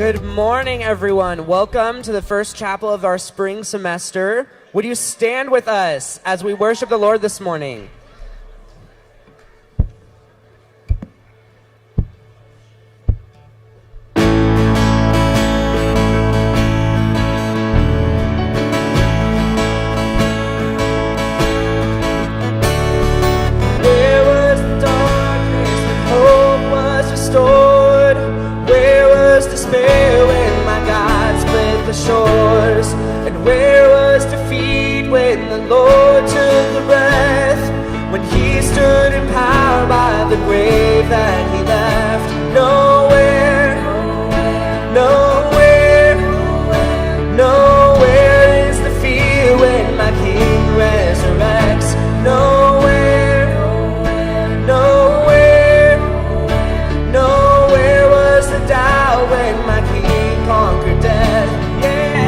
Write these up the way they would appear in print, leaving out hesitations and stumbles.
Good morning, everyone. Welcome to the first chapel of our spring semester. Would you stand with us as we worship the Lord this morning? Where was the darkness when hope was restored? Where was despair when my God split the shores? And where was defeat when the Lord took the breath? When he stood in power by the grave that he left? Nowhere, nowhere, nowhere is the fear when my King resurrects. Nowhere, nowhere, nowhere was the doubt when my King conquered death. Yeah.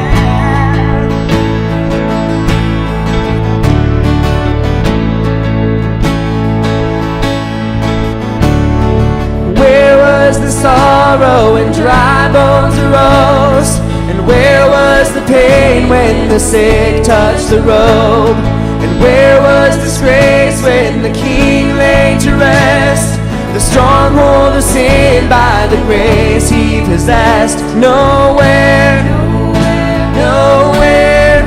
Where was the sorrow when dry bones arose? And where was the pain when the sick touched the robe? And where was disgrace when the King laid to rest? The stronghold of sin by the grace he possessed. Nowhere, nowhere,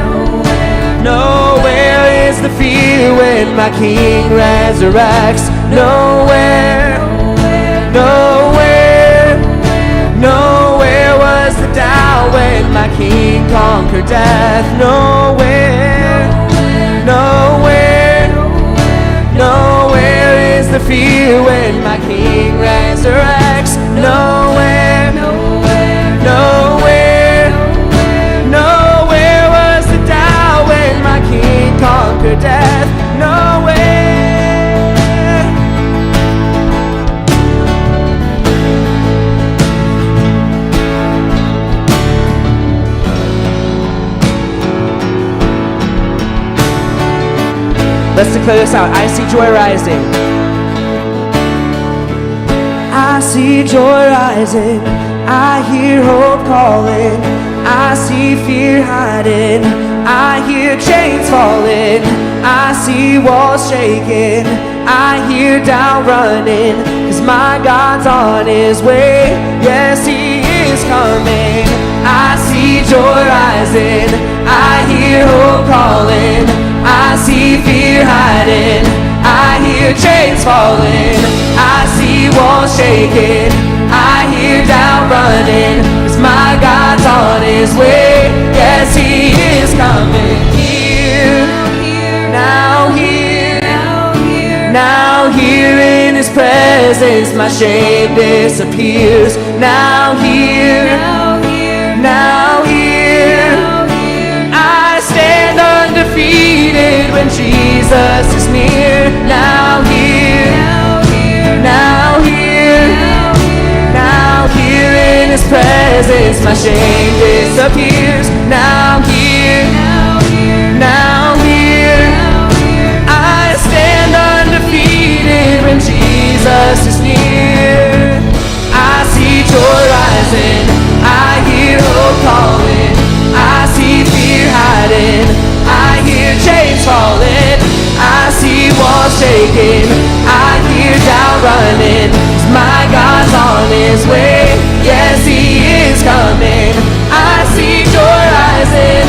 nowhere is the fear when my King resurrects. Nowhere, nowhere, nowhere was the doubt when my King conquered death. Nowhere, nowhere, nowhere is the fear when my King resurrects. Nowhere, nowhere, nowhere was the doubt when my King conquered death. Nowhere. Let's declare this out. I see joy rising. I see joy rising. I hear hope calling. I see fear hiding. I hear chains falling. I see walls shaking. I hear doubt running. 'Cause my God's on his way. Yes, he is coming. I see joy rising. I hear hope calling. I see fear hiding. I hear chains falling. I see walls shaking. I hear doubt running. 'Cause my God's on his way. Yes, he is coming. Here, now here, now here in his presence my shame disappears. Now here, now here, I stand undefeated when Jesus is near. Now here, now here, now here in his presence my shame disappears. Now here, now here, I stand undefeated when Jesus is near. I see joy rising. I hear hope calling. I see fear hiding. I hear chains falling. I see walls shaking. I hear doubt running. 'Cause my God's on his way. Yes, he is coming. I see joy rising.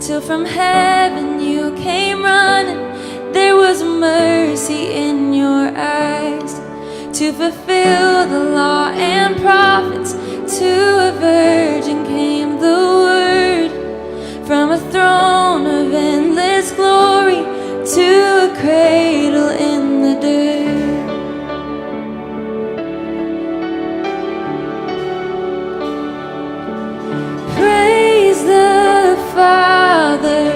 till from heaven you came running. There was mercy in your eyes to fulfill the law and prophets. To a virgin came the word, from a throne of endless glory to a cradle in the dirt. Praise the Father,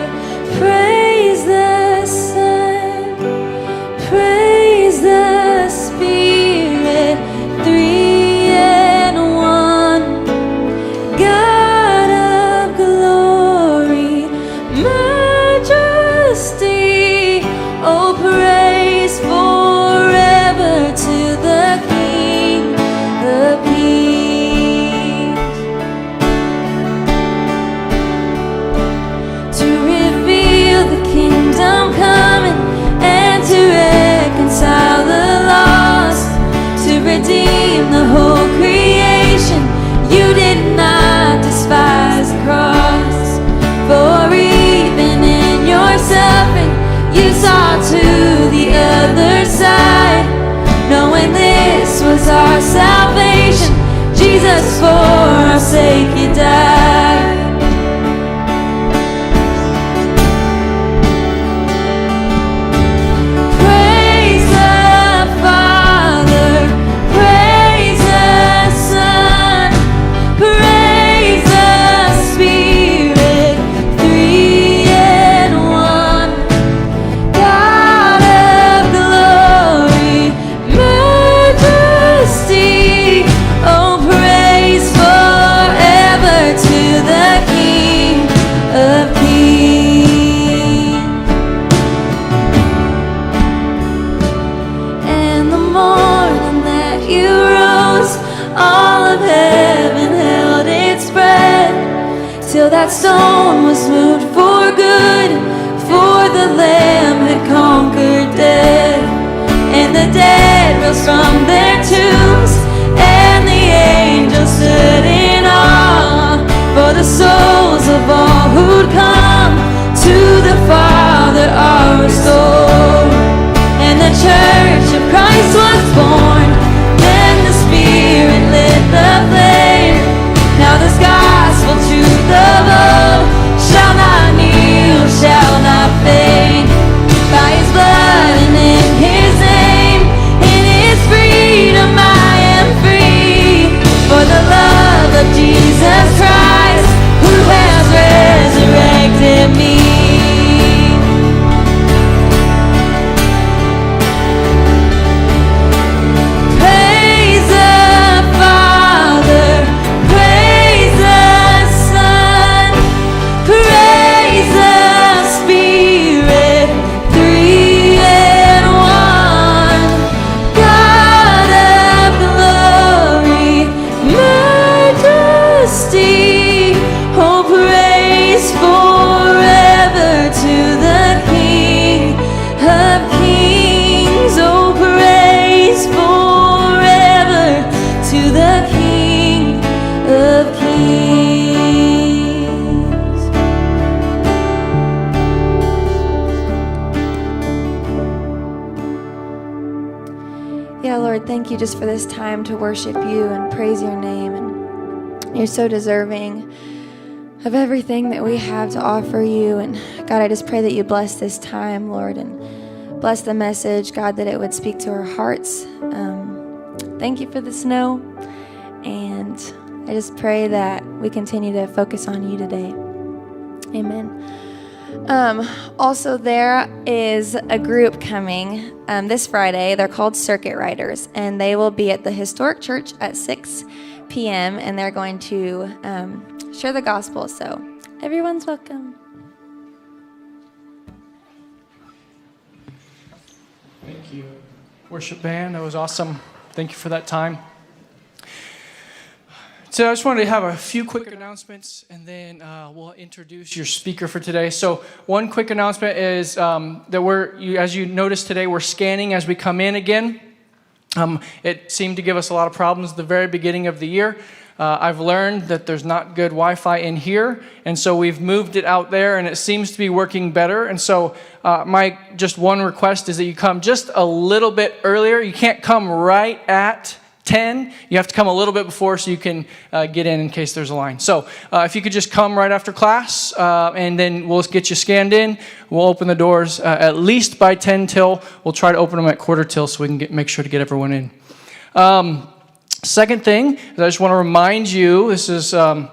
praise the Son, praise the Spirit, three and one. God of glory, majesty, oh praise forever to the King of Kings. To reveal the kingdom coming and to reconcile the lost, to redeem the whole creation. You did not despise the cross, for even in your suffering you saw to the other side, knowing this was our salvation. Jesus, for our sake you died. Praise the Father, praise the Son, praise the Spirit, three and one. God of glory, majesty, oh praise forever to the King of Kings. And the morning that you rose, all of heaven held its breath, till that stone was moved for good, for the Lamb had conquered death. And the dead rose from their tombs, and the angels stood in awe, for the souls of all who'd come to the Father are restored. And the church of Christ was born, then the Spirit lit the flame. Now this gospel truth of old shall not kneel, shall not fade. By his blood and in his name, in his freedom I am free. For the love of Jesus Christ, who has resurrected me. Praise the Father, praise the Son, praise the Spirit, three and one. God of glory, majesty, oh praise forever to the King of Kings. Oh praise forever to the King of Kings. Yeah, Lord, thank you just for this time to worship you and praise your name. And you're so deserving of everything that we have to offer you. And God, I just pray that you bless this time, Lord, and bless the message, God, that it would speak to our hearts. Thank you for the snow. And I just pray that we continue to focus on you today. Amen. Also, there is a group coming this Friday. They're called Circuit Riders, and they will be at the Historic Church at 6 p.m., and they're going to share the gospel. So everyone's welcome. Thank you, worship band. That was awesome. Thank you for that time. So I just wanted to have a few quick announcements, and then we'll introduce your speaker for today. So one quick announcement is that as you noticed today, we're scanning as we come in again. It seemed to give us a lot of problems at the very beginning of the year. I've learned that there's not good Wi-Fi in here, and so we've moved it out there, and it seems to be working better. And so my just one request is that you come just a little bit earlier. You can't come right at 10. You have to come a little bit before so you can get in case there's a line. So if you could just come right after class, and then we'll get you scanned in. We'll open the doors at least by 10 till. We'll try to open them at quarter till so we can make sure to get everyone in. Second thing is I just want to remind you, this is that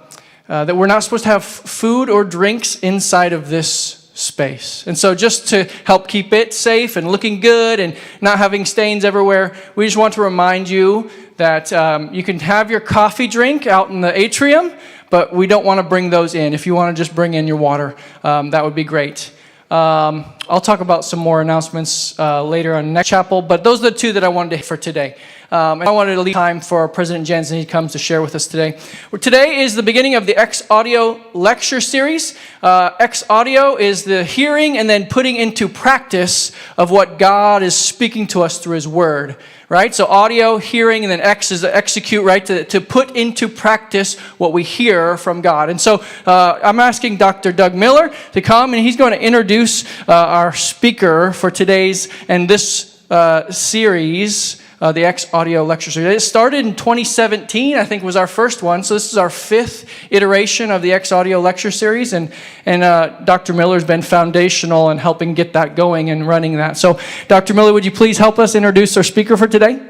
we're not supposed to have food or drinks inside of this space. And so just to help keep it safe and looking good and not having stains everywhere, we just want to remind you that you can have your coffee drink out in the atrium, but we don't want to bring those in. If you want to just bring in your water, that would be great. I'll talk about some more announcements later on next chapel, but those are the two that I wanted to hit for today. And I wanted to leave time for President Jansen. He comes to share with us today. Today is the beginning of the Exaudio lecture series. Exaudio is the hearing and then putting into practice of what God is speaking to us through His Word. Right? So audio, hearing, and then X is to execute, right? To put into practice what we hear from God. And so I'm asking Dr. Doug Miller to come, and he's going to introduce our speaker for today's and this series, the Exaudio lecture series. It started in 2017, I think was our first one. So this is our fifth iteration of the Exaudio lecture series. And Dr. Miller's been foundational in helping get that going and running that. So Dr. Miller, would you please help us introduce our speaker for today?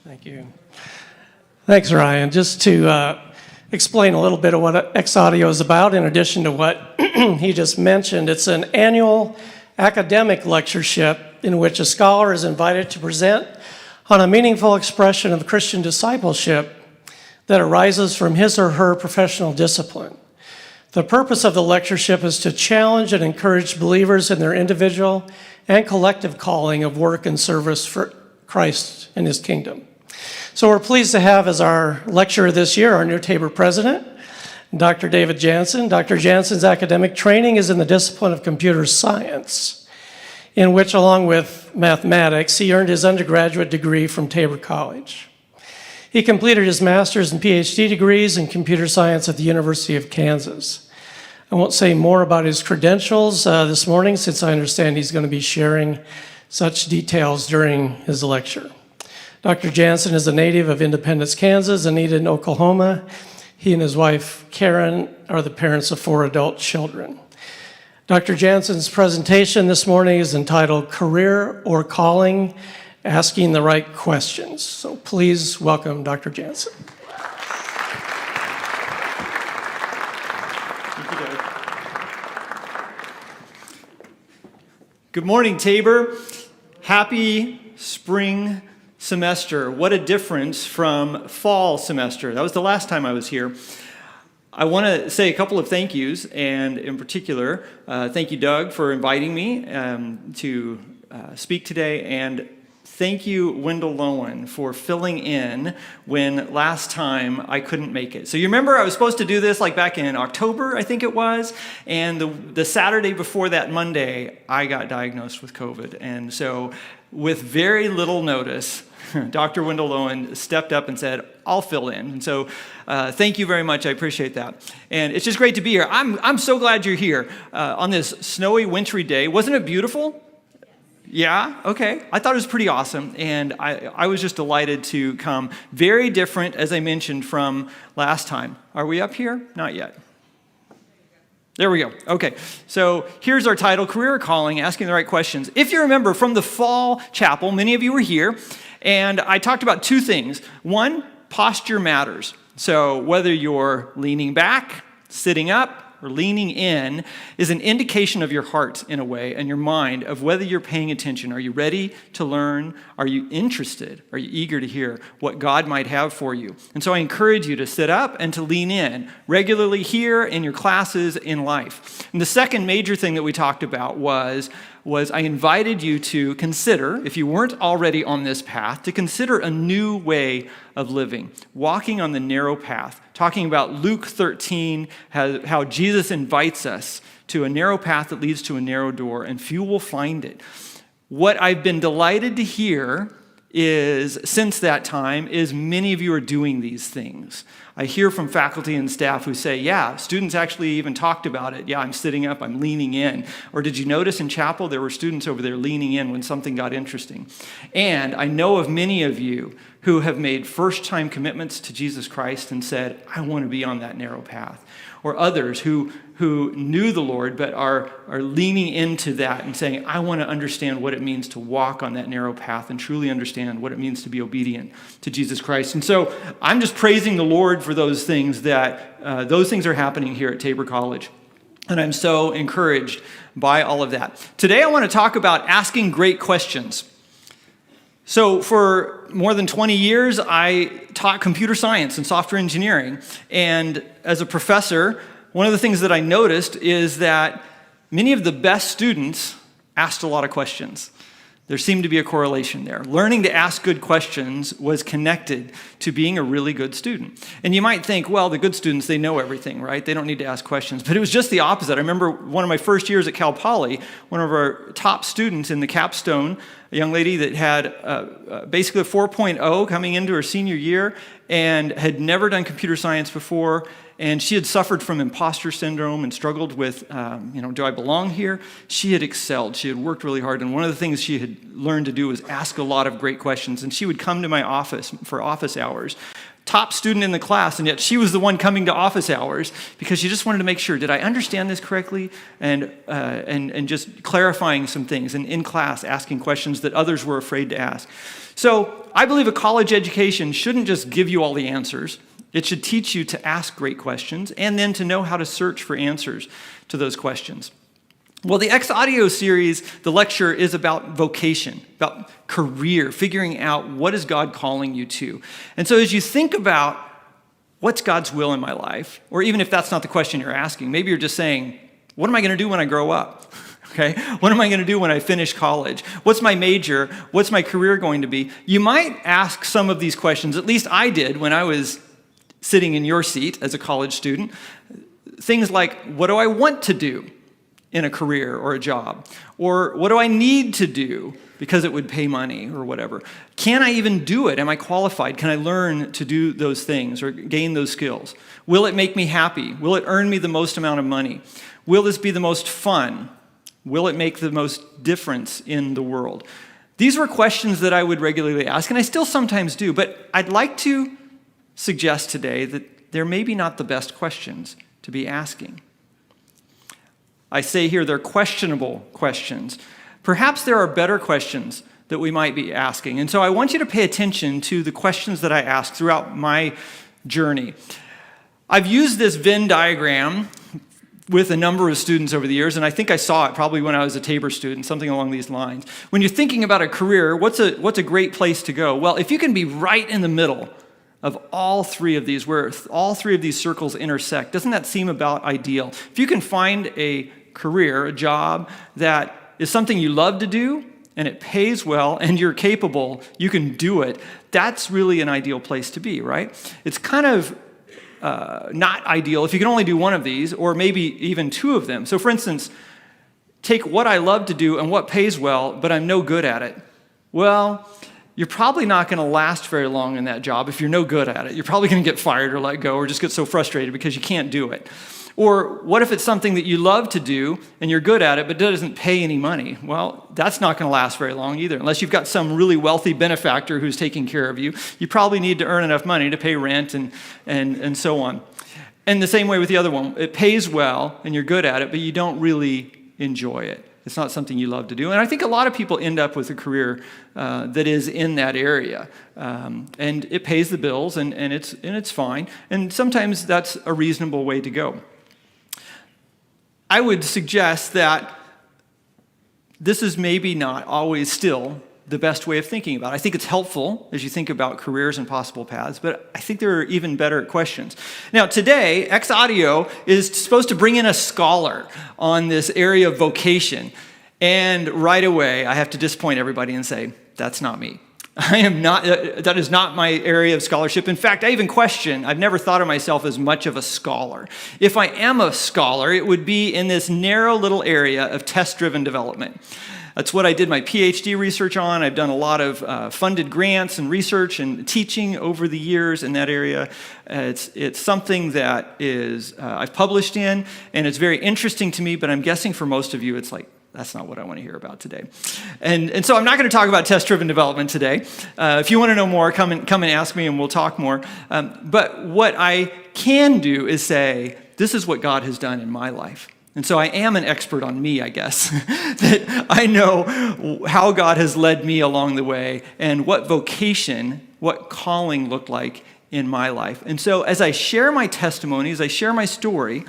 Thank you. Thanks, Ryan. Just to explain a little bit of what Exaudio is about, in addition to what he just mentioned, it's an annual academic lectureship in which a scholar is invited to present on a meaningful expression of Christian discipleship that arises from his or her professional discipline. The purpose of the lectureship is to challenge and encourage believers in their individual and collective calling of work and service for Christ and His kingdom. So we're pleased to have as our lecturer this year our new Tabor president, Dr. David Jansen. Dr. Jansen's academic training is in the discipline of computer science, in which, along with mathematics, he earned his undergraduate degree from Tabor College. He completed his master's and PhD degrees in computer science at the University of Kansas. I won't say more about his credentials this morning, since I understand he's going to be sharing such details during his lecture. Dr. Jansen is a native of Independence, Kansas, and Eden, Oklahoma. He and his wife, Karen, are the parents of 4 adult children. Dr. Jansen's presentation this morning is entitled Career or Calling, Asking the Right Questions. So please welcome Dr. Jansen. Thank you, Doug. Good morning, Tabor. Happy spring semester. What a difference from fall semester. That was the last time I was here. I want to say a couple of thank yous, and in particular, thank you, Doug, for inviting me to speak today, and thank you, Wendell Lowen, for filling in when last time I couldn't make it. So you remember I was supposed to do this like back in October, I think it was, and the Saturday before that Monday, I got diagnosed with COVID, and so with very little notice, Dr. Wendell Lowen stepped up and said, I'll fill in. And so thank you very much. I appreciate that. And it's just great to be here. I'm so glad you're here on this snowy, wintry day. Wasn't it beautiful? Yeah? Okay. I thought it was pretty awesome. And I was just delighted to come. Very different, as I mentioned, from last time. Are we up here? Not yet. There we go. Okay, so here's our title, Career or Calling, Asking the Right Questions. If you remember from the fall chapel, many of you were here, and I talked about two things. One, posture matters. So whether you're leaning back, sitting up, or leaning in is an indication of your heart in a way and your mind of whether you're paying attention. Are you ready to learn? Are you interested? Are you eager to hear what God might have for you? And so I encourage you to sit up and to lean in regularly here in your classes in life. And the second major thing that we talked about was I invited you to consider, if you weren't already on this path, to consider a new way of living, walking on the narrow path, talking about Luke 13, how Jesus invites us to a narrow path that leads to a narrow door, and few will find it. What I've been delighted to hear since that time, is many of you are doing these things. I hear from faculty and staff who say, yeah, students actually even talked about it. Yeah, I'm sitting up, I'm leaning in. Or did you notice in chapel there were students over there leaning in when something got interesting? And I know of many of you who have made first-time commitments to Jesus Christ and said, I want to be on that narrow path. Or others who knew the Lord but are leaning into that and saying, I want to understand what it means to walk on that narrow path and truly understand what it means to be obedient to Jesus Christ. And so I'm just praising the Lord for those things those things are happening here at Tabor College. And I'm so encouraged by all of that. Today I want to talk about asking great questions. So for more than 20 years, I taught computer science and software engineering. And as a professor, one of the things that I noticed is that many of the best students asked a lot of questions. There seemed to be a correlation there. Learning to ask good questions was connected to being a really good student. And you might think, well, the good students, they know everything, right? They don't need to ask questions. But it was just the opposite. I remember one of my first years at Cal Poly, one of our top students in the capstone, a young lady that had basically a 4.0 coming into her senior year and had never done computer science before. And she had suffered from imposter syndrome and struggled with, do I belong here? She had excelled. She had worked really hard. And one of the things she had learned to do was ask a lot of great questions. And she would come to my office for office hours. Top student in the class, and yet she was the one coming to office hours because she just wanted to make sure, did I understand this correctly? And just clarifying some things. And in class, asking questions that others were afraid to ask. So I believe a college education shouldn't just give you all the answers. It should teach you to ask great questions and then to know how to search for answers to those questions. Well, the Exaudio series, the lecture, is about vocation, about career, figuring out what is God calling you to. And so as you think about what's God's will in my life, or even if that's not the question you're asking, maybe you're just saying, what am I going to do when I grow up? Okay, what am I going to do when I finish college? What's my major? What's my career going to be? You might ask some of these questions, at least I did when I was sitting in your seat as a college student. Things like, what do I want to do in a career or a job? Or what do I need to do because it would pay money or whatever? Can I even do it? Am I qualified? Can I learn to do those things or gain those skills? Will it make me happy? Will it earn me the most amount of money? Will this be the most fun? Will it make the most difference in the world? These were questions that I would regularly ask, and I still sometimes do, but I'd like to suggest today that they're maybe not the best questions to be asking. I say here they're questionable questions. Perhaps there are better questions that we might be asking. And so I want you to pay attention to the questions that I ask throughout my journey. I've used this Venn diagram with a number of students over the years, and I think I saw it probably when I was a Tabor student, something along these lines. When you're thinking about a career, what's a great place to go? Well, if you can be right in the middle of all three of these, where all three of these circles intersect, doesn't that seem about ideal? If you can find a career, a job that is something you love to do, and it pays well, and you're capable, you can do it, that's really an ideal place to be, right? It's kind of not ideal if you can only do one of these, or maybe even two of them. So for instance, take what I love to do and what pays well, but I'm no good at it. Well, you're probably not going to last very long in that job if you're no good at it. You're probably going to get fired or let go or just get so frustrated because you can't do it. Or what if it's something that you love to do and you're good at it, but it doesn't pay any money? Well, that's not going to last very long either. Unless you've got some really wealthy benefactor who's taking care of you, you probably need to earn enough money to pay rent and so on. And the same way with the other one. It pays well and you're good at it, but you don't really enjoy it. It's not something you love to do. And I think a lot of people end up with a career that is in that area. And it pays the bills and it's fine. And sometimes that's a reasonable way to go. I would suggest that this is maybe not always still the best way of thinking about it. I think it's helpful as you think about careers and possible paths, but I think there are even better questions. Now, today, Exaudio is supposed to bring in a scholar on this area of vocation. And right away, I have to disappoint everybody and say, that's not me. I am not, that is not my area of scholarship. In fact, I even question, I've never thought of myself as much of a scholar. If I am a scholar, it would be in this narrow little area of test-driven development. That's what I did my PhD research on. I've done a lot of funded grants and research and teaching over the years in that area. It's something that is I've published in, and it's very interesting to me, but I'm guessing for most of you it's like, that's not what I want to hear about today. And so I'm not going to talk about test-driven development today. If you want to know more, come and ask me and we'll talk more. But what I can do is say, this is what God has done in my life. And so I am an expert on me, I guess, that I know how God has led me along the way and what vocation, what calling looked like in my life. And so as I share my testimony, as I share my story,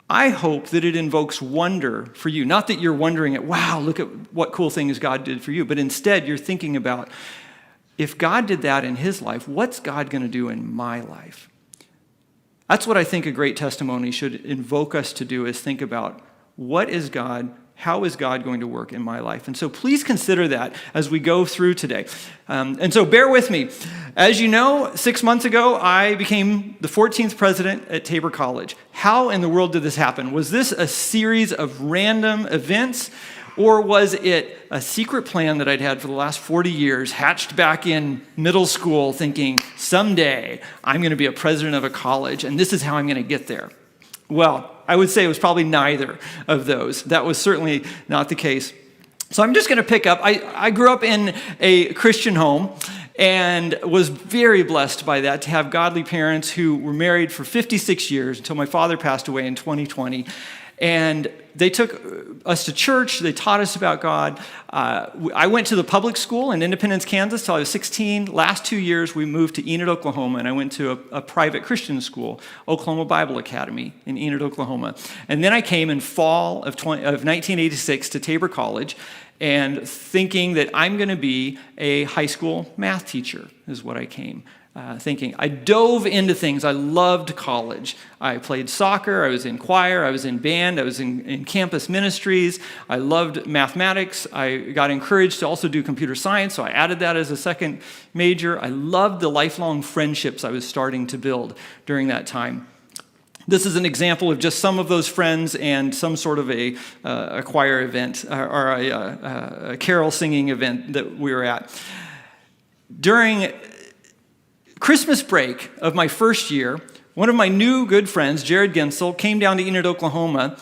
I hope that it invokes wonder for you. Not that you're wondering at, wow, look at what cool things God did for you, but instead you're thinking about, if God did that in his life, what's God going to do in my life? That's what I think a great testimony should invoke us to do, is think about, what is God, how is God going to work in my life? And so please consider that as we go through today. And so bear with me. As you know, 6 months ago, I became the 14th president at Tabor College. How in the world did this happen? Was this a series of random events, or was it a secret plan that I'd had for the last 40 years, hatched back in middle school, thinking, someday I'm going to be a president of a college, and this is how I'm going to get there? Well, I would say it was probably neither of those. That was certainly not the case. So I'm just going to pick up. I grew up in a Christian home and was very blessed by that, to have godly parents who were married for 56 years until my father passed away in 2020. And they took us to church. They taught us about God. I went to the public school in Independence, Kansas, till I was 16. Last 2 years, we moved to Enid, Oklahoma, and I went to a private Christian school, Oklahoma Bible Academy in Enid, Oklahoma. And then I came in fall of 1986 to Tabor College, and thinking that I'm going to be a high school math teacher is what I came thinking. I dove into things. I loved college. I played soccer. I was in choir. I was in band. I was in campus ministries. I loved mathematics. I got encouraged to also do computer science, so I added that as a second major. I loved the lifelong friendships I was starting to build during that time. This is an example of just some of those friends and some sort of a choir event or a carol singing event that we were at. During Christmas break of my first year, one of my new good friends, Jared Gensel, came down to Enid, Oklahoma,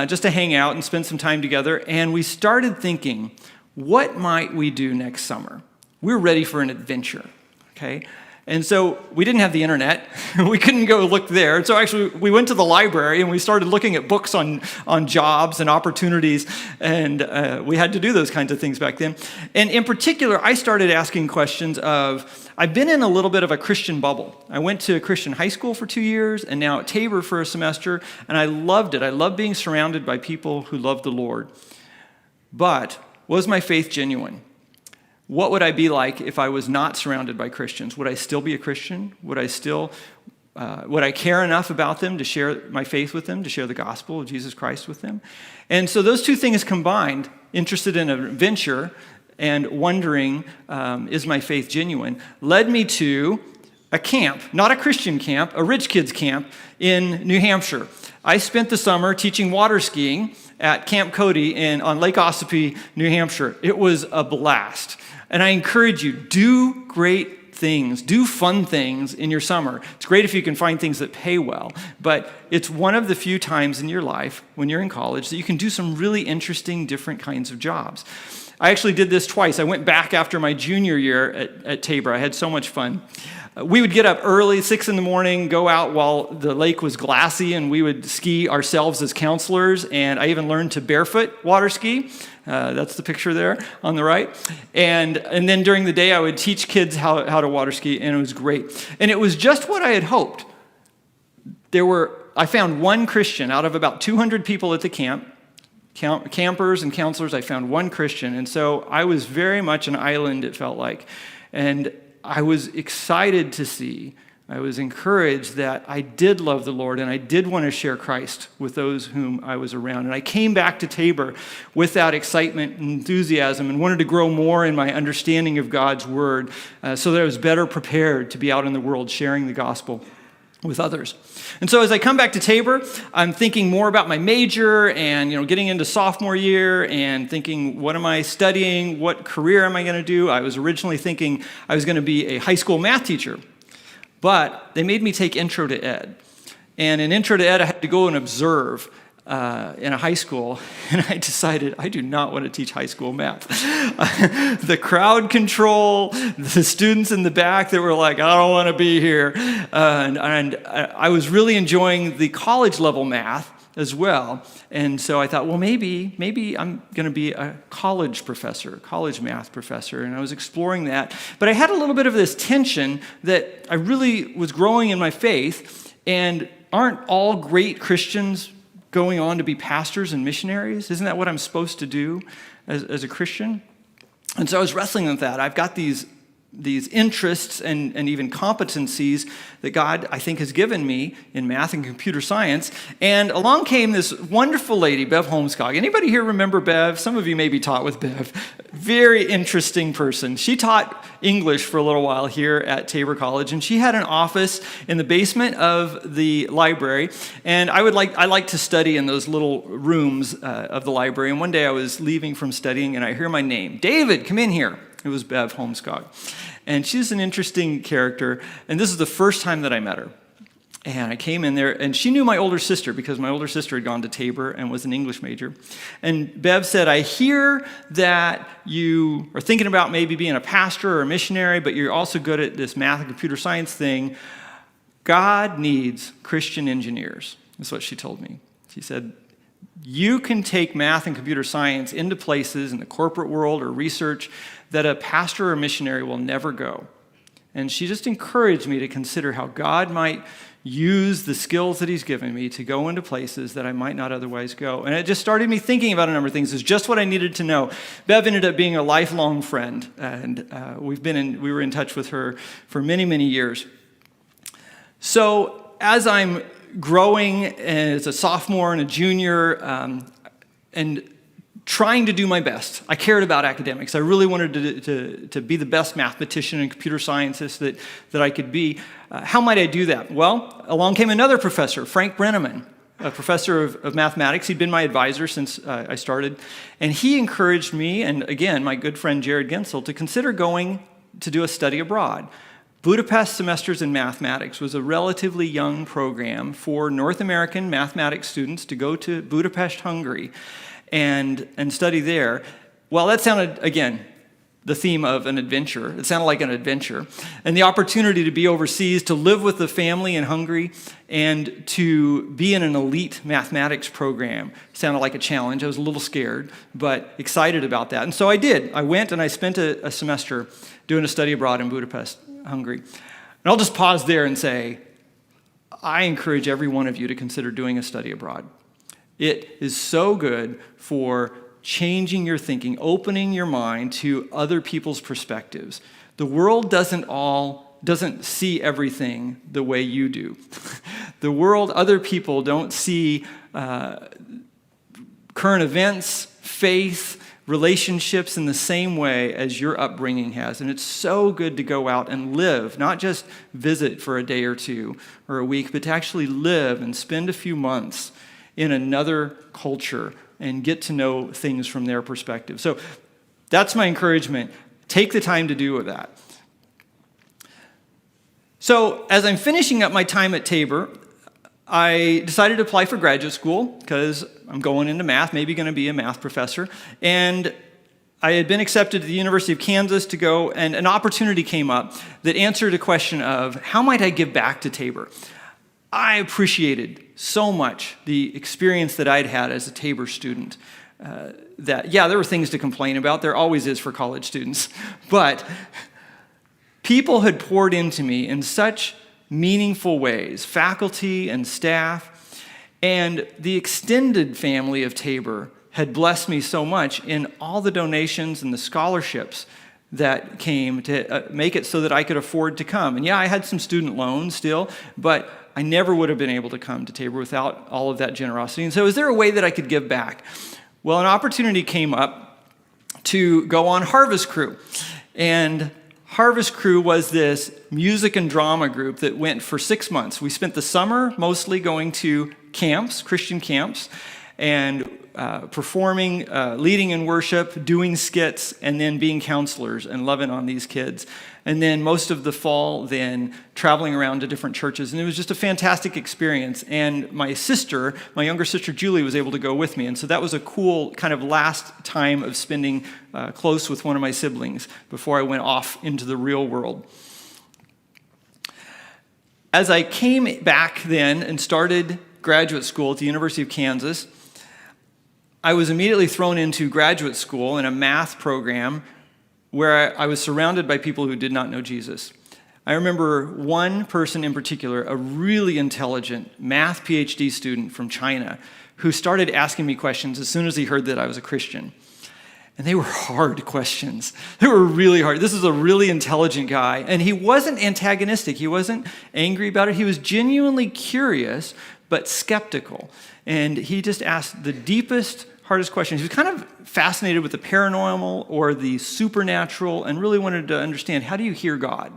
just to hang out and spend some time together, and we started thinking, what might we do next summer? We're ready for an adventure, okay? And so we didn't have the internet. We couldn't go look there. So actually, we went to the library and we started looking at books on jobs and opportunities. And we had to do those kinds of things back then. And in particular, I started asking questions of, I've been in a little bit of a Christian bubble. I went to a Christian high school for 2 years and now at Tabor for a semester. And I loved it. I loved being surrounded by people who loved the Lord. But was my faith genuine? What would I be like if I was not surrounded by Christians? Would I still be a Christian? Would I care enough about them to share my faith with them, to share the gospel of Jesus Christ with them? And so those two things combined, interested in an adventure and wondering, is my faith genuine, led me to a camp, not a Christian camp, a rich kids camp in New Hampshire. I spent the summer teaching water skiing at Camp Cody on Lake Ossipee, New Hampshire. It was a blast. And I encourage you, do great things, do fun things in your summer. It's great if you can find things that pay well, but it's one of the few times in your life when you're in college that you can do some really interesting, different kinds of jobs. I actually did this twice. I went back after my junior year at Tabor. I had so much fun. We would get up early, 6 in the morning, go out while the lake was glassy, and we would ski ourselves as counselors. And I even learned to barefoot water ski. That's the picture there on the right. And then during the day, I would teach kids how to water ski, and it was great. And it was just what I had hoped. I found one Christian out of about 200 people at the camp. Campers and counselors, I found one Christian. And so I was very much an island, it felt like. And I was excited to see, I was encouraged that I did love the Lord and I did want to share Christ with those whom I was around. And I came back to Tabor with that excitement and enthusiasm and wanted to grow more in my understanding of God's word so that I was better prepared to be out in the world sharing the gospel with others. And so as I come back to Tabor, I'm thinking more about my major and getting into sophomore year and thinking, what am I studying? What career am I going to do? I was originally thinking I was going to be a high school math teacher, but they made me take Intro to Ed. And in Intro to Ed, I had to go and observe in a high school, and I decided I do not want to teach high school math. The crowd control, the students in the back that were like, I don't want to be here. And I was really enjoying the college level math as well. And so I thought, well, maybe I'm going to be a college math professor. And I was exploring that. But I had a little bit of this tension that I really was growing in my faith. And aren't all great Christians going on to be pastors and missionaries? Isn't that what I'm supposed to do as a Christian? And so I was wrestling with that. I've got these interests and even competencies that God, I think, has given me in math and computer science. And along came this wonderful lady, Bev Holmskog. Anybody here remember Bev? Some of you maybe taught with Bev. Very interesting person. She taught English for a little while here at Tabor College, and she had an office in the basement of the library. And I like to study in those little rooms of the library. And one day I was leaving from studying, and I hear my name, David, come in here. It was Bev Holmskog. And she's an interesting character. And this is the first time that I met her. And I came in there, and she knew my older sister because my older sister had gone to Tabor and was an English major. And Bev said, I hear that you are thinking about maybe being a pastor or a missionary, but you're also good at this math and computer science thing. God needs Christian engineers. That's what she told me. She said, you can take math and computer science into places in the corporate world or research that a pastor or missionary will never go. And she just encouraged me to consider how God might use the skills that he's given me to go into places that I might not otherwise go. And it just started me thinking about a number of things. It's just what I needed to know. Bev ended up being a lifelong friend, and we were in touch with her for many, many years. So as I'm growing as a sophomore and a junior, and trying to do my best. I cared about academics. I really wanted to be the best mathematician and computer scientist that I could be. How might I do that? Well, along came another professor, Frank Brenneman, a professor of mathematics. He'd been my advisor since I started. And he encouraged me, and again, my good friend Jared Gensel, to consider going to do a study abroad. Budapest Semesters in Mathematics was a relatively young program for North American mathematics students to go to Budapest, Hungary, and study there. Well, that sounded, again, the theme of an adventure. It sounded like an adventure. And the opportunity to be overseas, to live with the family in Hungary, and to be in an elite mathematics program sounded like a challenge. I was a little scared, but excited about that. And so I did. I went and I spent a semester doing a study abroad in Budapest, Hungary. And I'll just pause there and say, I encourage every one of you to consider doing a study abroad. It is so good for changing your thinking, opening your mind to other people's perspectives. The world doesn't see everything the way you do. The world, other people don't see current events, faith, relationships in the same way as your upbringing has. And it's so good to go out and live, not just visit for a day or two or a week, but to actually live and spend a few months in another culture and get to know things from their perspective. So that's my encouragement. Take the time to do that. So as I'm finishing up my time at Tabor, I decided to apply for graduate school because I'm going into math, maybe going to be a math professor. And I had been accepted to the University of Kansas to go, and an opportunity came up that answered a question of, how might I give back to Tabor? I appreciated so much the experience that I'd had as a Tabor student. There were things to complain about. There always is for college students. But people had poured into me in such meaningful ways, faculty and staff, and the extended family of Tabor had blessed me so much in all the donations and the scholarships that came to make it so that I could afford to come. And yeah, I had some student loans still, but I never would have been able to come to Tabor without all of that generosity. And so is there a way that I could give back? Well, an opportunity came up to go on Harvest Crew. And Harvest Crew was this music and drama group that went for 6 months. We spent the summer mostly going to camps, Christian camps, and performing, leading in worship, doing skits, and then being counselors and loving on these kids. And then most of the fall, then traveling around to different churches. And it was just a fantastic experience. And my younger sister Julie, was able to go with me. And so that was a cool kind of last time of spending close with one of my siblings before I went off into the real world. As I came back then and started graduate school at the University of Kansas, I was immediately thrown into graduate school in a math program where I was surrounded by people who did not know Jesus. I remember one person in particular, a really intelligent math PhD student from China, who started asking me questions as soon as he heard that I was a Christian. And they were hard questions. They were really hard. This is a really intelligent guy, and he wasn't antagonistic. He wasn't angry about it. He was genuinely curious, but skeptical. And he just asked the deepest, hardest questions. He was kind of fascinated with the paranormal or the supernatural and really wanted to understand, how do you hear God?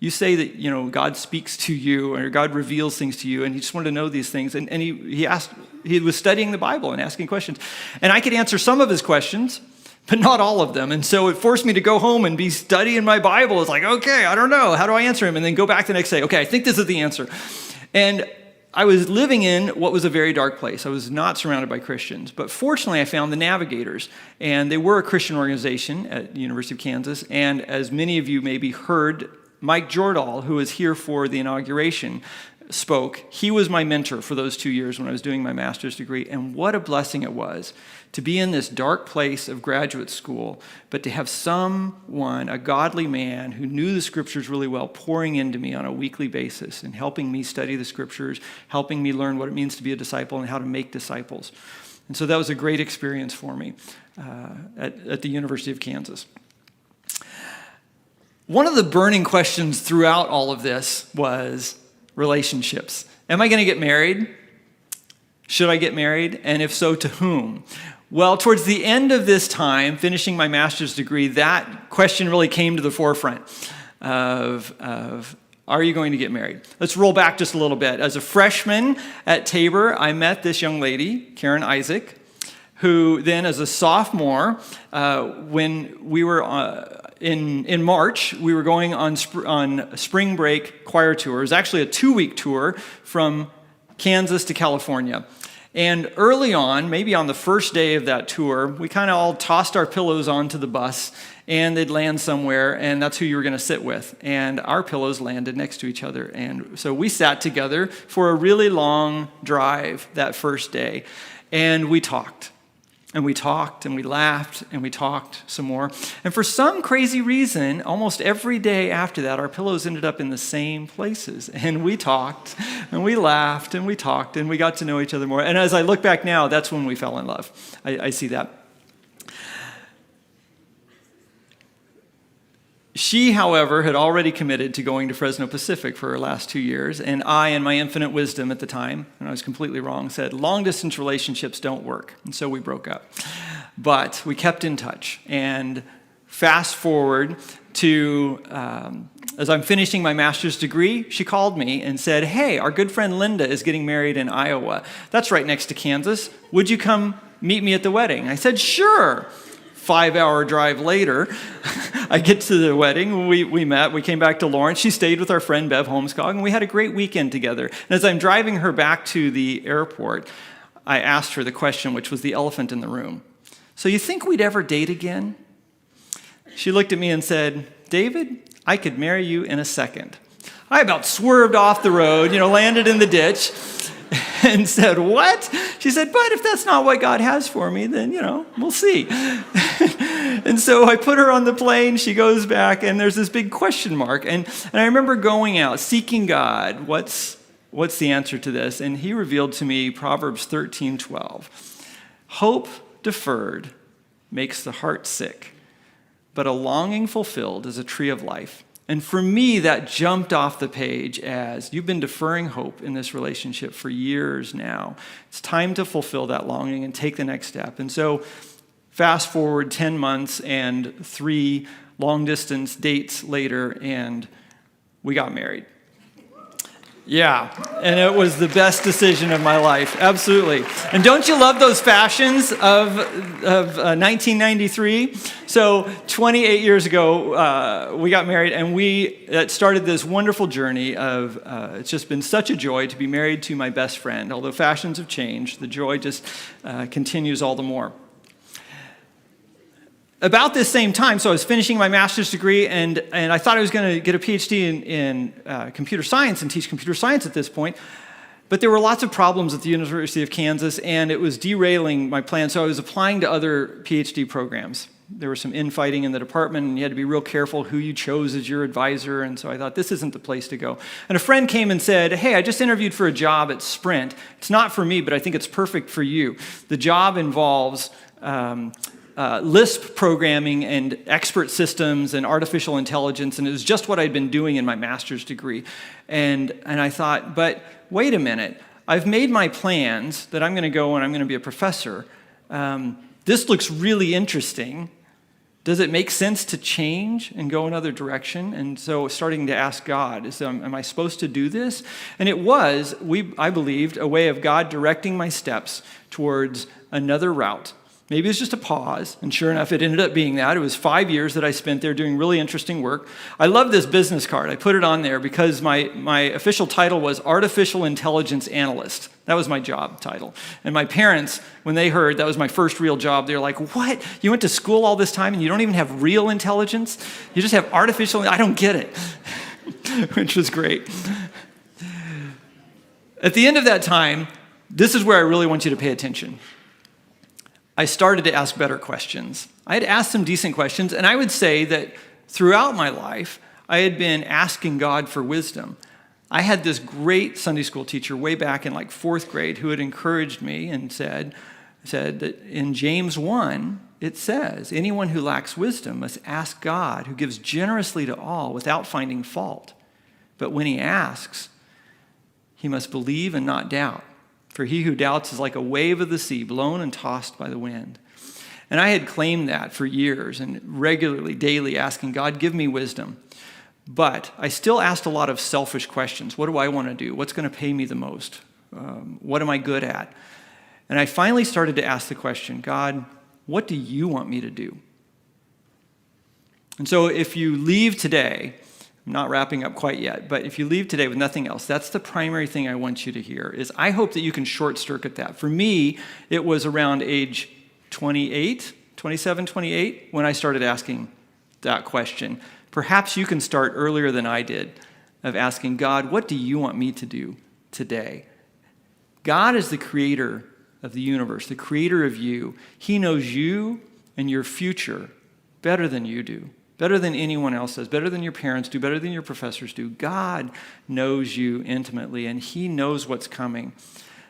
You say that, God speaks to you or God reveals things to you, and he just wanted to know these things. And he was studying the Bible and asking questions. And I could answer some of his questions, but not all of them. And so it forced me to go home and be studying my Bible. It's like, okay, I don't know. How do I answer him? And then go back the next day. Okay, I think this is the answer. And I was living in what was a very dark place. I was not surrounded by Christians. But fortunately, I found the Navigators. And they were a Christian organization at the University of Kansas. And as many of you maybe heard, Mike Jordahl, who was here for the inauguration, spoke. He was my mentor for those 2 years when I was doing my master's degree. And what a blessing it was to be in this dark place of graduate school, but to have someone, a godly man who knew the scriptures really well, pouring into me on a weekly basis and helping me study the scriptures, helping me learn what it means to be a disciple and how to make disciples. And so that was a great experience for me at the University of Kansas. One of the burning questions throughout all of this was relationships. Am I going to get married? Should I get married? And if so, to whom? Well, towards the end of this time, finishing my master's degree, that question really came to the forefront of are you going to get married? Let's roll back just a little bit. As a freshman at Tabor, I met this young lady, Karen Isaac, who then as a sophomore, when we were in March, we were going on spring break choir tour. It was actually a 2-week tour from Kansas to California. And early on, maybe on the first day of that tour, we kind of all tossed our pillows onto the bus, and they'd land somewhere, and that's who you were going to sit with. And our pillows landed next to each other. And so we sat together for a really long drive that first day, and we talked. And we talked, and we laughed, and we talked some more. And for some crazy reason, almost every day after that, our pillows ended up in the same places. And we talked, and we laughed, and we talked, and we got to know each other more. And as I look back now, that's when we fell in love. I see that. She, however, had already committed to going to Fresno Pacific for her last 2 years, and I, in my infinite wisdom at the time, and I was completely wrong, said, long-distance relationships don't work, and so we broke up. But we kept in touch, and fast forward to, as I'm finishing my master's degree, she called me and said, hey, our good friend Linda is getting married in Iowa. That's right next to Kansas. Would you come meet me at the wedding? I said, sure. 5-hour drive later, I get to the wedding. We met. We came back to Lawrence. She stayed with our friend Bev Holmskog, and we had a great weekend together. And as I'm driving her back to the airport, I asked her the question, which was the elephant in the room. So you think we'd ever date again? She looked at me and said, David, I could marry you in a second. I about swerved off the road, landed in the ditch, and said, what? She said, but if that's not what God has for me, then, we'll see. And so I put her on the plane, she goes back, and there's this big question mark. And I remember going out, seeking God, what's the answer to this? And he revealed to me Proverbs 13:12. Hope deferred makes the heart sick, but a longing fulfilled is a tree of life. And for me, that jumped off the page as you've been deferring hope in this relationship for years now. It's time to fulfill that longing and take the next step. And so Fast forward 10 months and 3 long-distance dates later, and we got married. Yeah, and it was the best decision of my life, absolutely. And don't you love those fashions of 1993? So 28 years ago, we got married, and we started this wonderful journey of, it's just been such a joy to be married to my best friend. Although fashions have changed, the joy just continues all the more. About this same time, so I was finishing my master's degree, and I thought I was going to get a PhD in computer science and teach computer science at this point. But there were lots of problems at the University of Kansas, and it was derailing my plan, so I was applying to other PhD programs. There was some infighting in the department, and you had to be real careful who you chose as your advisor, and so I thought, this isn't the place to go. And a friend came and said, hey, I just interviewed for a job at Sprint. It's not for me, but I think it's perfect for you. The job involves Lisp programming and expert systems and artificial intelligence, and it was just what I'd been doing in my master's degree. And I thought, but wait a minute, I've made my plans that I'm going to go and I'm going to be a professor. This looks really interesting. Does it make sense to change and go another direction? And so starting to ask God, am I supposed to do this? And it was, I believed, a way of God directing my steps towards another route. Maybe it was just a pause, and sure enough, it ended up being that. It was 5 years that I spent there doing really interesting work. I love this business card. I put it on there because my official title was Artificial Intelligence Analyst. That was my job title. And my parents, when they heard that was my first real job, they were like, what? You went to school all this time and you don't even have real intelligence? You just have artificial? I don't get it. Which was great. At the end of that time, this is where I really want you to pay attention. I started to ask better questions. I had asked some decent questions, and I would say that throughout my life, I had been asking God for wisdom. I had this great Sunday school teacher way back in like 4th grade who had encouraged me and said that in James 1, it says, anyone who lacks wisdom must ask God, who gives generously to all without finding fault. But when he asks, he must believe and not doubt. For he who doubts is like a wave of the sea, blown and tossed by the wind. And I had claimed that for years and regularly, daily asking God, give me wisdom. But I still asked a lot of selfish questions. What do I want to do? What's going to pay me the most? What am I good at? And I finally started to ask the question, God, what do you want me to do? And so if you leave today, I'm not wrapping up quite yet, but if you leave today with nothing else, that's the primary thing I want you to hear, is I hope that you can short-circuit that. For me, it was around age 27, 28, when I started asking that question. Perhaps you can start earlier than I did, of asking, God, what do you want me to do today? God is the creator of the universe, the creator of you. He knows you and your future better than you do. Better than anyone else does, better than your parents do, better than your professors do. God knows you intimately, and he knows what's coming.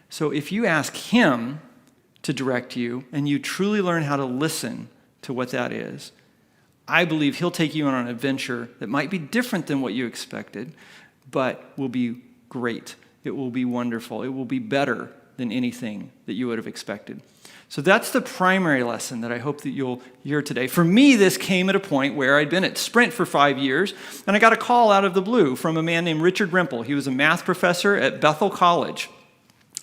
So if you ask him to direct you, and you truly learn how to listen to what that is, I believe he'll take you on an adventure that might be different than what you expected, but will be great. It will be wonderful. It will be better than anything that you would have expected. So that's the primary lesson that I hope that you'll hear today. For me, this came at a point where I'd been at Sprint for 5 years, and I got a call out of the blue from a man named Richard Rimple. He was a math professor at Bethel College.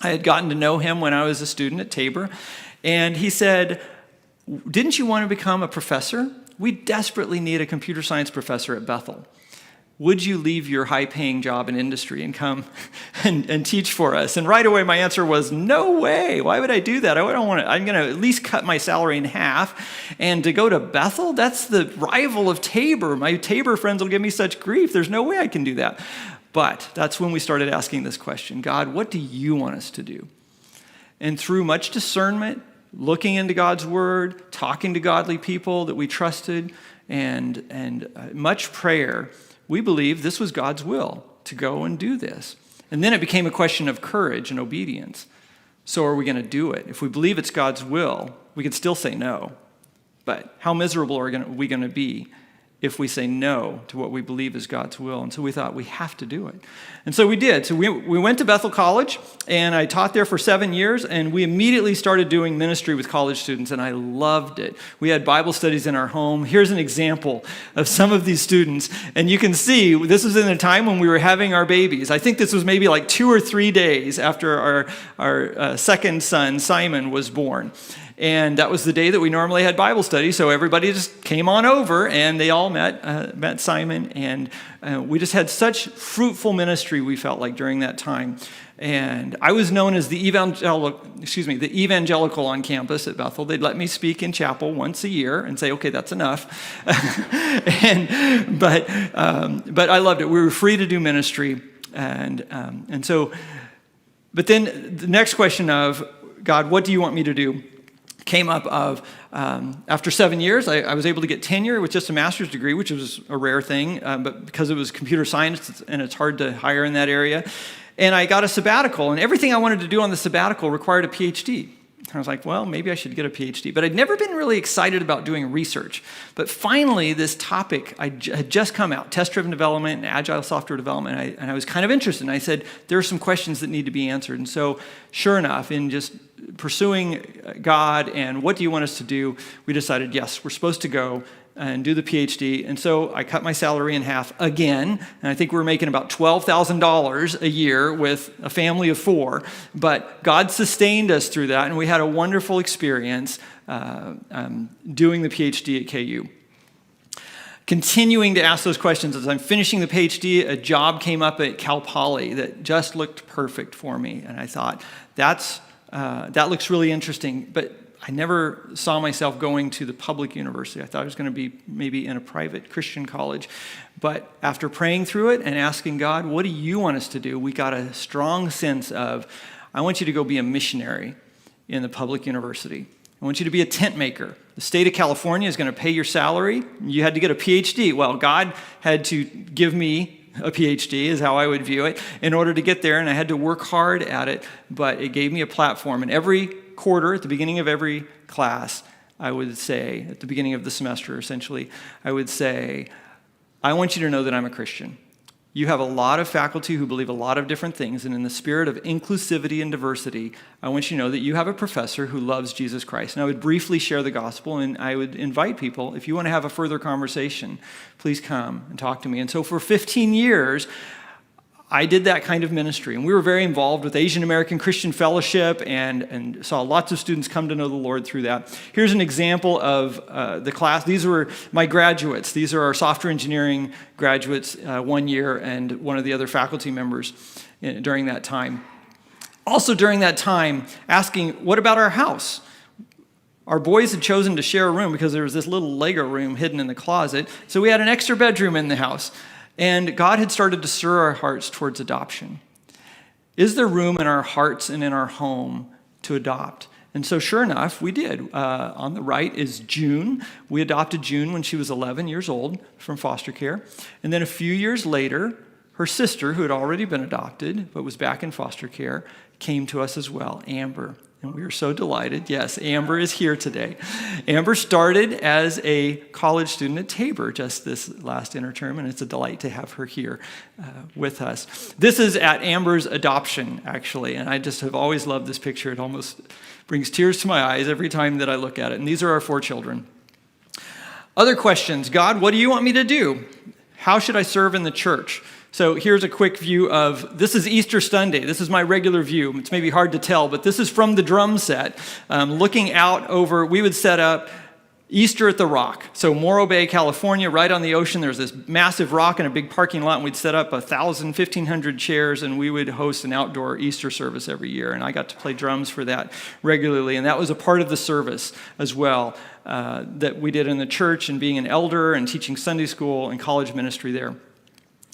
I had gotten to know him when I was a student at Tabor, and he said, didn't you want to become a professor? We desperately need a computer science professor at Bethel. Would you leave your high-paying job in industry and come and teach for us? And right away, my answer was, no way. Why would I do that? I don't want to. I'm going to at least cut my salary in half. And to go to Bethel, that's the rival of Tabor. My Tabor friends will give me such grief. There's no way I can do that. But that's when we started asking this question, God, what do you want us to do? And through much discernment, looking into God's word, talking to godly people that we trusted, and much prayer, we believed this was God's will to go and do this. And then it became a question of courage and obedience. So are we going to do it? If we believe it's God's will, we could still say no. But how miserable are we going to be if we say no to what we believe is God's will. And so we thought we have to do it. And so we did. So we went to Bethel College, and I taught there for 7 years, and we immediately started doing ministry with college students, and I loved it. We had Bible studies in our home. Here's an example of some of these students, and you can see this was in a time when we were having our babies. I think this was maybe like 2 or 3 days after our second son, Simon, was born. And that was the day that we normally had Bible study, so everybody just came on over, and they all met Simon, and we just had such fruitful ministry, we felt like, during that time. And I was known as the evangelical on campus at Bethel. They'd let me speak in chapel once a year and say, okay, that's enough. But I loved it. We were free to do ministry, and so. But then the next question of, God, what do you want me to do? Came up of, after 7 years, I was able to get tenure with just a master's degree, which was a rare thing, but because it was computer science and it's hard to hire in that area. And I got a sabbatical, and everything I wanted to do on the sabbatical required a PhD. I was like, well, maybe I should get a PhD. But I'd never been really excited about doing research. But finally, this topic had just come out, test-driven development and agile software development, and I was kind of interested. And I said, there are some questions that need to be answered. And so, sure enough, in just pursuing God and what do you want us to do, we decided, yes, we're supposed to go and do the PhD. And so I cut my salary in half again, and I think we were making about $12,000 a year with a family of 4. But God sustained us through that, and we had a wonderful experience doing the PhD at KU. Continuing to ask those questions, as I'm finishing the PhD, a job came up at Cal Poly that just looked perfect for me, and I thought, that looks really interesting, but I never saw myself going to the public university. I thought I was going to be maybe in a private Christian college. But after praying through it and asking God, what do you want us to do? We got a strong sense of, I want you to go be a missionary in the public university. I want you to be a tent maker. The state of California is going to pay your salary. You had to get a PhD. Well, God had to give me a PhD, is how I would view it, in order to get there, and I had to work hard at it, but it gave me a platform. And every quarter, at the beginning of every class, I would say, at the beginning of the semester, essentially, I would say, I want you to know that I'm a Christian. You have a lot of faculty who believe a lot of different things, and in the spirit of inclusivity and diversity, I want you to know that you have a professor who loves Jesus Christ. And I would briefly share the gospel, and I would invite people, if you want to have a further conversation, please come and talk to me. And so for 15 years, I did that kind of ministry, and we were very involved with Asian American Christian Fellowship and saw lots of students come to know the Lord through that. Here's an example of the class. These were my graduates. These are our software engineering graduates 1 year and one of the other faculty members during that time. Also during that time, asking, what about our house? Our boys had chosen to share a room because there was this little Lego room hidden in the closet, so we had an extra bedroom in the house. And God had started to stir our hearts towards adoption. Is there room in our hearts and in our home to adopt? And so sure enough, we did. On the right is June. We adopted June when she was 11 years old from foster care. And then a few years later, her sister, who had already been adopted but was back in foster care, came to us as well, Amber. And we are so delighted. Yes, Amber is here today. Amber started as a college student at Tabor just this last interterm, and it's a delight to have her here with us. This is at Amber's adoption, actually, and I just have always loved this picture. It almost brings tears to my eyes every time that I look at it. And these are our 4 children. Other questions. God, what do you want me to do? How should I serve in the church? So here's a quick view of, this is Easter Sunday. This is my regular view. It's maybe hard to tell, but this is from the drum set. Looking out over, we would set up Easter at the Rock. So Morro Bay, California, right on the ocean. There's this massive rock and a big parking lot, and we'd set up 1,500 chairs, and we would host an outdoor Easter service every year. And I got to play drums for that regularly, and that was a part of the service as well that we did in the church, and being an elder and teaching Sunday school and college ministry there.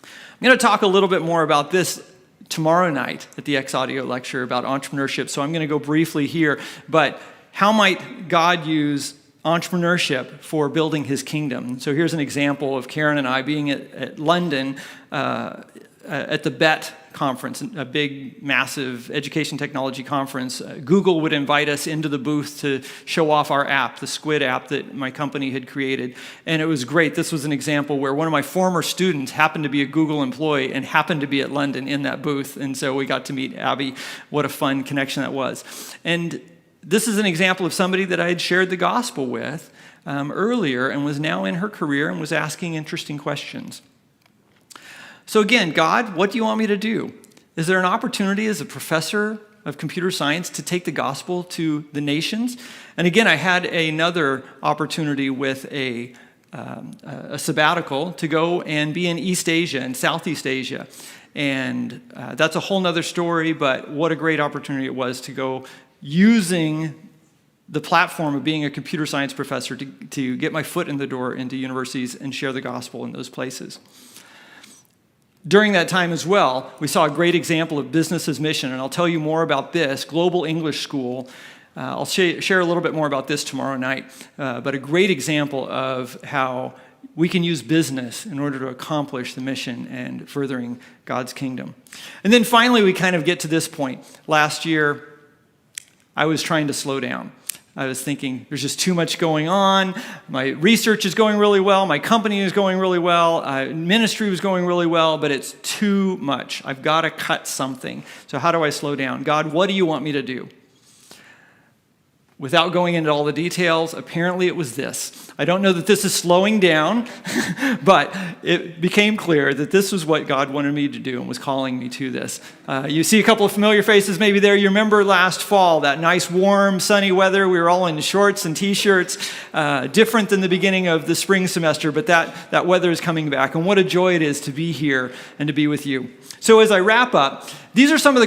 I'm going to talk a little bit more about this tomorrow night at the Exaudio lecture about entrepreneurship, so I'm going to go briefly here. But how might God use entrepreneurship for building his kingdom? So here's an example of Karen and I being at London at the BET conference, a big, massive education technology conference, Google would invite us into the booth to show off our app, the Squid app that my company had created. And it was great. This was an example where one of my former students happened to be a Google employee and happened to be at London in that booth. And so we got to meet Abby. What a fun connection that was. And this is an example of somebody that I had shared the gospel with earlier and was now in her career and was asking interesting questions. So again, God, what do you want me to do? Is there an opportunity as a professor of computer science to take the gospel to the nations? And again, I had another opportunity with a sabbatical to go and be in East Asia and Southeast Asia. And that's a whole nother story, but what a great opportunity it was to go using the platform of being a computer science professor to get my foot in the door into universities and share the gospel in those places. During that time as well, we saw a great example of business as mission, and I'll tell you more about this. Global English School, I'll share a little bit more about this tomorrow night, but a great example of how we can use business in order to accomplish the mission and furthering God's kingdom. And then finally, we kind of get to this point. Last year, I was trying to slow down. I was thinking, there's just too much going on. My research is going really well. My company is going really well. Ministry was going really well, but it's too much. I've got to cut something. So how do I slow down? God, what do you want me to do? Without going into all the details, apparently it was this. I don't know that this is slowing down, but it became clear that this was what God wanted me to do and was calling me to this. You see a couple of familiar faces maybe there. You remember last fall, that nice, warm, sunny weather. We were all in shorts and T-shirts, different than the beginning of the spring semester, but that weather is coming back. And what a joy it is to be here and to be with you. So as I wrap up, these are some of the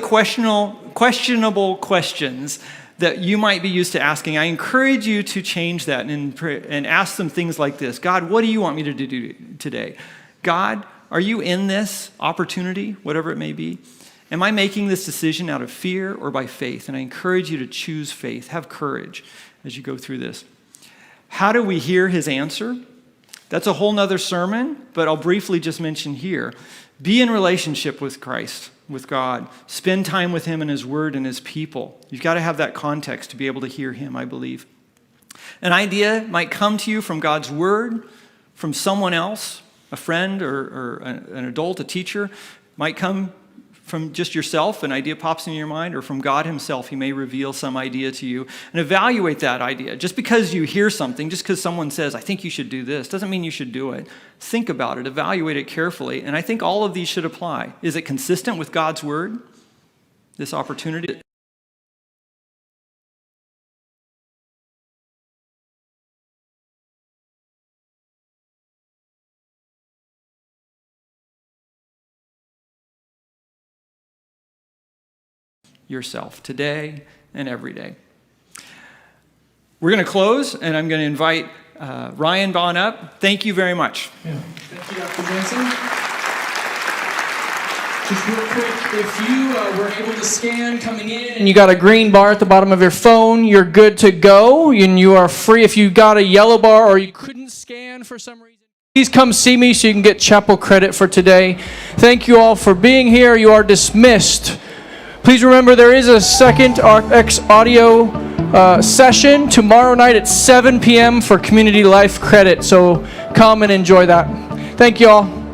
questionable questions that you might be used to asking. I encourage you to change that and ask them things like this. God, what do you want me to do today? God, are you in this opportunity, whatever it may be? Am I making this decision out of fear or by faith? And I encourage you to choose faith. Have courage as you go through this. How do we hear his answer? That's a whole nother sermon, but I'll briefly just mention here. Be in relationship with Christ, with God. Spend time with him and his word and his people. You've got to have that context to be able to hear him, I believe. An idea might come to you from God's word, from someone else, a friend or an adult, a teacher. Might come from just yourself, an idea pops into your mind, or from God himself. He may reveal some idea to you. And evaluate that idea. Just because you hear something, just because someone says, I think you should do this, doesn't mean you should do it. Think about it, evaluate it carefully. And I think all of these should apply. Is it consistent with God's word? This opportunity? Yourself today and every day. We're going to close, and I'm going to invite Ryan Bond up. Thank you very much. Yeah. Thank you, Dr. Jansen. Just real quick, if you were able to scan coming in and you got a green bar at the bottom of your phone, you're good to go, and you are free. If you got a yellow bar or you couldn't scan for some reason, please come see me so you can get chapel credit for today. Thank you all for being here. You are dismissed. Please remember there is a second Exaudio session tomorrow night at 7 p.m. for Community Life Credit, so come and enjoy that. Thank you all.